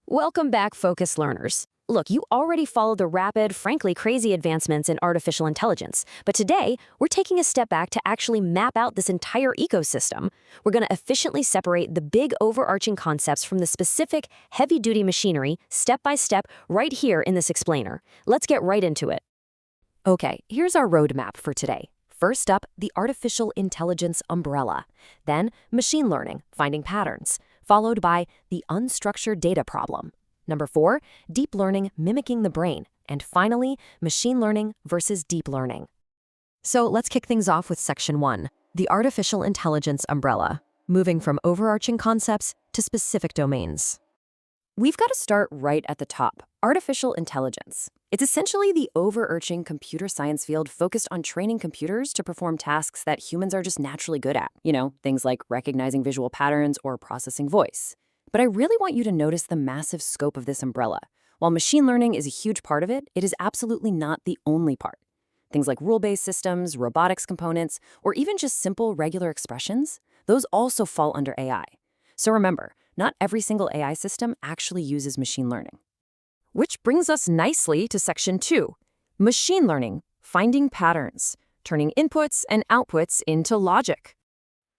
Welcome back, focused learners. Look, you already followed the rapid, frankly crazy advancements in artificial intelligence, but today we're taking a step back to actually map out this entire ecosystem. We're going to efficiently separate the big overarching concepts from the specific heavy-duty machinery, step by step, right here in this explainer. Let's get right into it. Okay, here's our roadmap for today. First up, the artificial intelligence umbrella. Then, machine learning, finding patterns, followed by the unstructured data problem. Number 4, deep learning mimicking the brain. And finally, machine learning versus deep learning. So let's kick things off with section 1, the artificial intelligence umbrella, moving from overarching concepts to specific domains. We've got to start right at the top, artificial intelligence. It's essentially the overarching computer science field focused on training computers to perform tasks that humans are just naturally good at. Things like recognizing visual patterns or processing voice. But I really want you to notice the massive scope of this umbrella. While machine learning is a huge part of it, it is absolutely not the only part. Things like rule-based systems, robotics components, or even just simple regular expressions, those also fall under AI. So remember, not every single AI system actually uses machine learning. Which brings us nicely to section 2, machine learning, finding patterns, turning inputs and outputs into logic.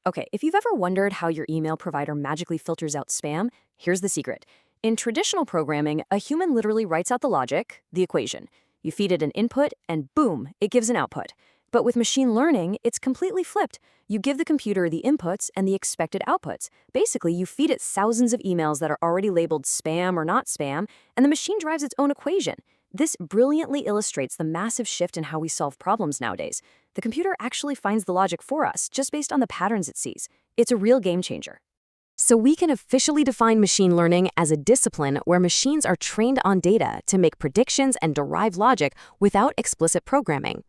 Okay, if you've ever wondered how your email provider magically filters out spam, here's the secret. In traditional programming, a human literally writes out the logic, the equation. You feed it an input, and boom, it gives an output. But with machine learning, it's completely flipped. You give the computer the inputs and the expected outputs. Basically, you feed it thousands of emails that are already labeled spam or not spam, and the machine drives its own equation. This brilliantly illustrates the massive shift in how we solve problems nowadays. The computer actually finds the logic for us, just based on the patterns it sees. It's a real game changer. So we can officially define machine learning as a discipline where machines are trained on data to make predictions and derive logic without explicit programming.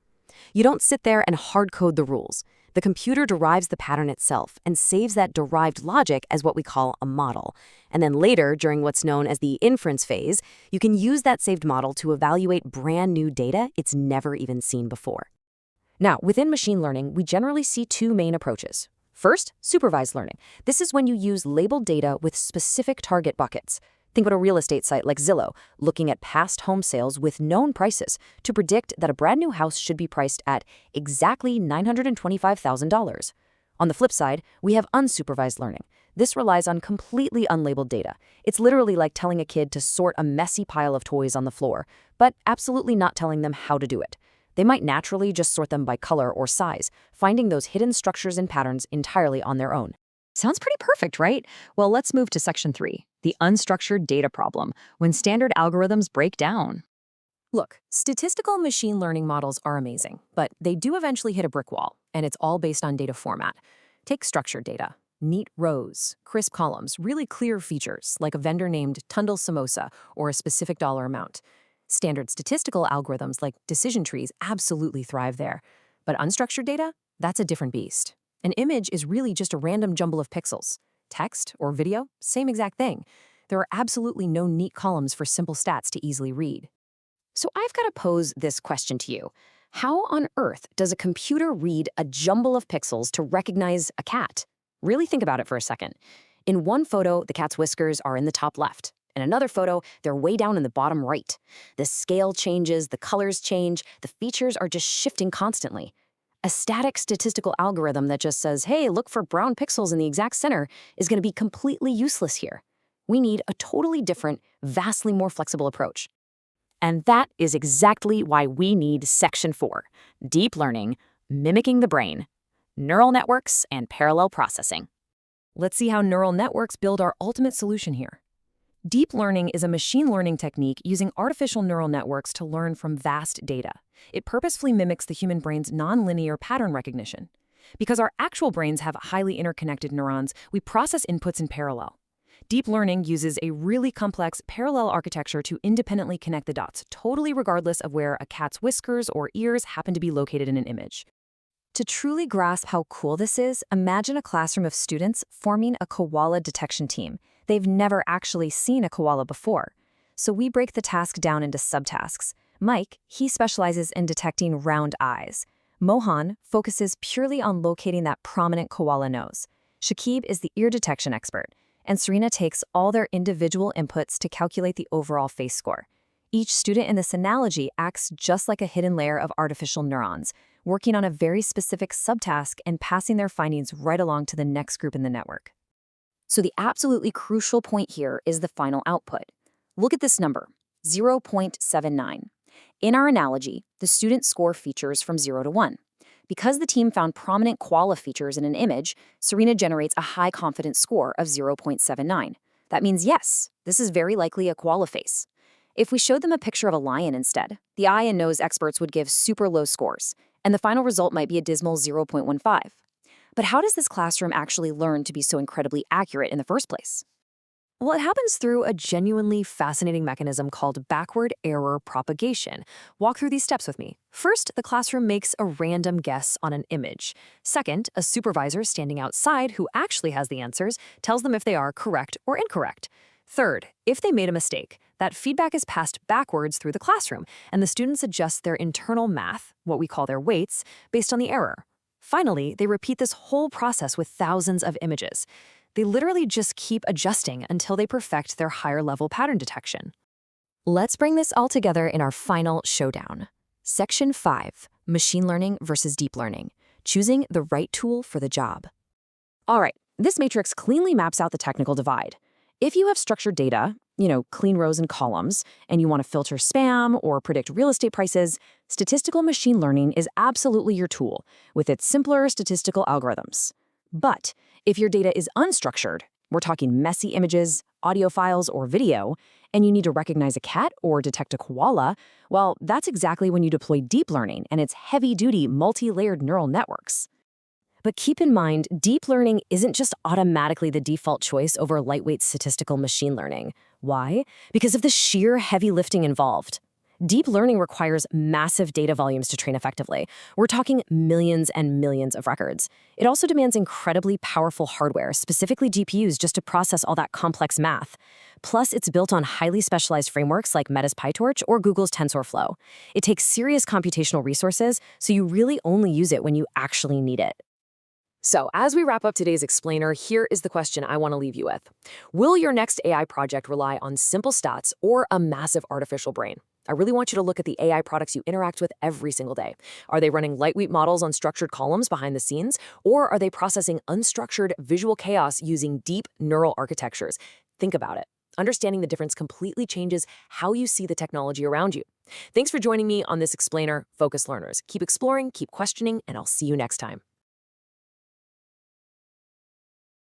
You don't sit there and hard code the rules. The computer derives the pattern itself and saves that derived logic as what we call a model. And then later, during what's known as the inference phase, you can use that saved model to evaluate brand new data it's never even seen before. Now, within machine learning, we generally see two main approaches. First, supervised learning. This is when you use labeled data with specific target buckets. Think about a real estate site like Zillow, looking at past home sales with known prices to predict that a brand new house should be priced at exactly $925,000. On the flip side, we have unsupervised learning. This relies on completely unlabeled data. It's literally like telling a kid to sort a messy pile of toys on the floor, but absolutely not telling them how to do it. They might naturally just sort them by color or size, finding those hidden structures and patterns entirely on their own. Sounds pretty perfect, right? Well, let's move to section 3, the unstructured data problem, when standard algorithms break down. Look, statistical machine learning models are amazing, but they do eventually hit a brick wall, and it's all based on data format. Take structured data. Neat rows, crisp columns, really clear features, like a vendor named Tundle Samosa or a specific dollar amount. Standard statistical algorithms like decision trees absolutely thrive there. But unstructured data? That's a different beast. An image is really just a random jumble of pixels. Text or video? Same exact thing. There are absolutely no neat columns for simple stats to easily read. So I've got to pose this question to you. How on earth does a computer read a jumble of pixels to recognize a cat? Really think about it for a second. In one photo, the cat's whiskers are in the top left. In another photo, they're way down in the bottom right. The scale changes, the colors change, the features are just shifting constantly. A static statistical algorithm that just says, hey, look for brown pixels in the exact center is going to be completely useless here. We need a totally different, vastly more flexible approach. And that is exactly why we need section 4, deep learning, mimicking the brain, neural networks, and parallel processing. Let's see how neural networks build our ultimate solution here. Deep learning is a machine learning technique using artificial neural networks to learn from vast data. It purposefully mimics the human brain's nonlinear pattern recognition. Because our actual brains have highly interconnected neurons, we process inputs in parallel. Deep learning uses a really complex parallel architecture to independently connect the dots, totally regardless of where a cat's whiskers or ears happen to be located in an image. To truly grasp how cool this is, imagine a classroom of students forming a koala detection team. They've never actually seen a koala before. So we break the task down into subtasks. Mike, he specializes in detecting round eyes. Mohan focuses purely on locating that prominent koala nose. Shakib is the ear detection expert. and Serena takes all their individual inputs to calculate the overall face score. Each student in this analogy acts just like a hidden layer of artificial neurons, working on a very specific subtask and passing their findings right along to the next group in the network. So the absolutely crucial point here is the final output. Look at this number, 0.79. In our analogy, the student score features from 0 to 1. Because the team found prominent koala features in an image, Serena generates a high-confidence score of 0.79. That means yes, this is very likely a koala face. If we showed them a picture of a lion instead, the eye and nose experts would give super low scores, and the final result might be a dismal 0.15. But how does this classroom actually learn to be so incredibly accurate in the first place? Well, it happens through a genuinely fascinating mechanism called backward error propagation. Walk through these steps with me. First, the classroom makes a random guess on an image. Second, a supervisor standing outside who actually has the answers tells them if they are correct or incorrect. Third, if they made a mistake, that feedback is passed backwards through the classroom, and the students adjust their internal math, what we call their weights, based on the error. Finally, they repeat this whole process with thousands of images. They literally just keep adjusting until they perfect their higher-level pattern detection. Let's bring this all together in our final showdown. Section 5, Machine Learning versus Deep Learning, choosing the right tool for the job. All right, this matrix cleanly maps out the technical divide. If you have structured data, clean rows and columns, and you want to filter spam or predict real estate prices, statistical machine learning is absolutely your tool with its simpler statistical algorithms. But if your data is unstructured, we're talking messy images, audio files, or video, and you need to recognize a cat or detect a koala, well, that's exactly when you deploy deep learning and its heavy-duty, multi-layered neural networks. But keep in mind, deep learning isn't just automatically the default choice over lightweight statistical machine learning. Why? Because of the sheer heavy lifting involved. Deep learning requires massive data volumes to train effectively. We're talking millions and millions of records. It also demands incredibly powerful hardware, specifically GPUs, just to process all that complex math. Plus, it's built on highly specialized frameworks like Meta's PyTorch or Google's TensorFlow. It takes serious computational resources, so you really only use it when you actually need it. So, as we wrap up today's explainer, here is the question I want to leave you with. Will your next AI project rely on simple stats or a massive artificial brain? I really want you to look at the AI products you interact with every single day. Are they running lightweight models on structured columns behind the scenes, or are they processing unstructured visual chaos using deep neural architectures? Think about it. Understanding the difference completely changes how you see the technology around you. Thanks for joining me on this explainer, Focus Learners. Keep exploring, keep questioning, and I'll see you next time.